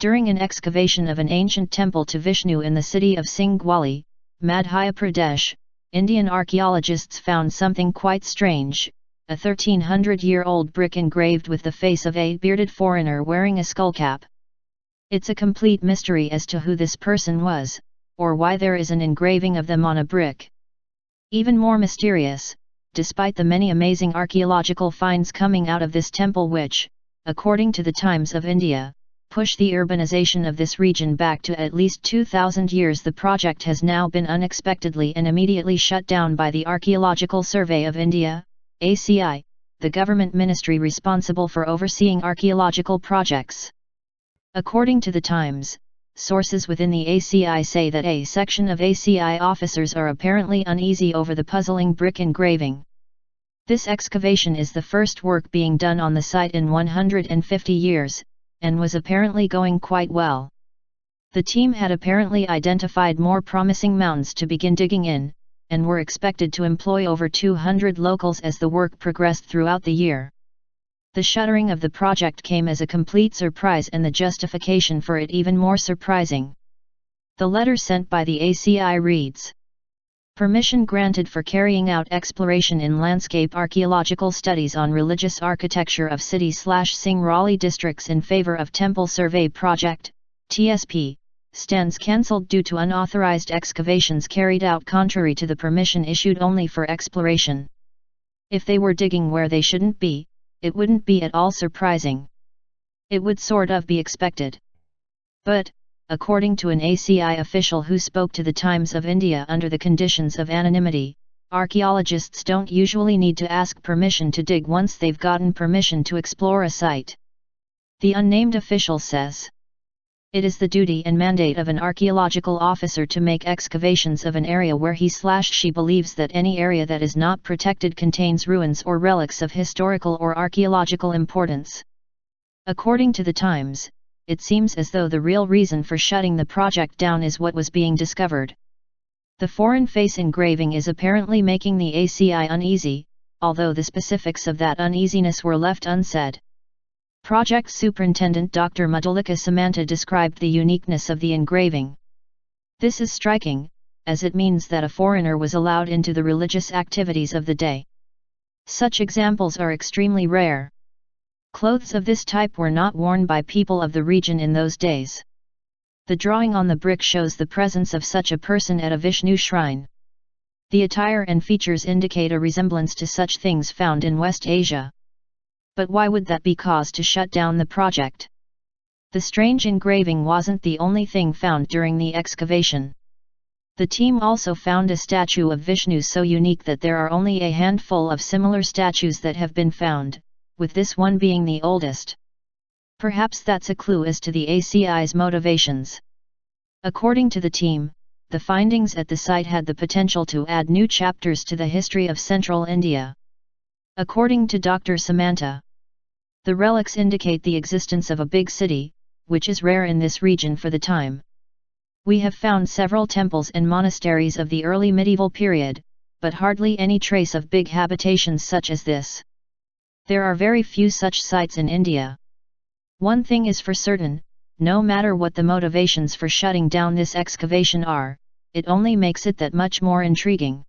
During an excavation of an ancient temple to Vishnu in the city of Singuali, Madhya Pradesh, Indian archaeologists found something quite strange, a 1300-year-old brick engraved with the face of a bearded foreigner wearing a skullcap. It's a complete mystery as to who this person was, or why there is an engraving of them on a brick. Even more mysterious, despite the many amazing archaeological finds coming out of this temple which, according to the Times of India, push the urbanization of this region back to at least 2000 years, the project has now been unexpectedly and immediately shut down by the Archaeological Survey of India, ACI, the government ministry responsible for overseeing archaeological projects. According to the Times, sources within the ACI say that a section of ACI officers are apparently uneasy over the puzzling brick engraving. This excavation is the first work being done on the site in 150 years, and was apparently going quite well. The team had apparently identified more promising mounds to begin digging in, and were expected to employ over 200 locals as the work progressed throughout the year. The shuttering of the project came as a complete surprise, and the justification for it even more surprising. The letter sent by the ACI reads: Permission granted for carrying out exploration in landscape archaeological studies on religious architecture of city/Singuali districts in favor of Temple Survey Project, TSP, stands cancelled due to unauthorized excavations carried out contrary to the permission issued only for exploration. If they were digging where they shouldn't be, it wouldn't be at all surprising. It would sort of be expected. But, according to an ACI official who spoke to the Times of India under the conditions of anonymity, archaeologists don't usually need to ask permission to dig once they've gotten permission to explore a site. The unnamed official says, it is the duty and mandate of an archaeological officer to make excavations of an area where he/she believes that any area that is not protected contains ruins or relics of historical or archaeological importance. According to the Times, it seems as though the real reason for shutting the project down is what was being discovered. The foreign face engraving is apparently making the ACI uneasy, although the specifics of that uneasiness were left unsaid. Project Superintendent Dr. Madhulika Samanta described the uniqueness of the engraving. This is striking, as it means that a foreigner was allowed into the religious activities of the day. Such examples are extremely rare. Clothes of this type were not worn by people of the region in those days. The drawing on the brick shows the presence of such a person at a Vishnu shrine. The attire and features indicate a resemblance to such things found in West Asia. But why would that be cause to shut down the project? The strange engraving wasn't the only thing found during the excavation. The team also found a statue of Vishnu so unique that there are only a handful of similar statues that have been found, with this one being the oldest. Perhaps that's a clue as to the ACI's motivations. According to the team, the findings at the site had the potential to add new chapters to the history of central India. According to Dr. Samanta, the relics indicate the existence of a big city, which is rare in this region for the time. We have found several temples and monasteries of the early medieval period, but hardly any trace of big habitations such as this. There are very few such sites in India. One thing is for certain, no matter what the motivations for shutting down this excavation are, it only makes it that much more intriguing.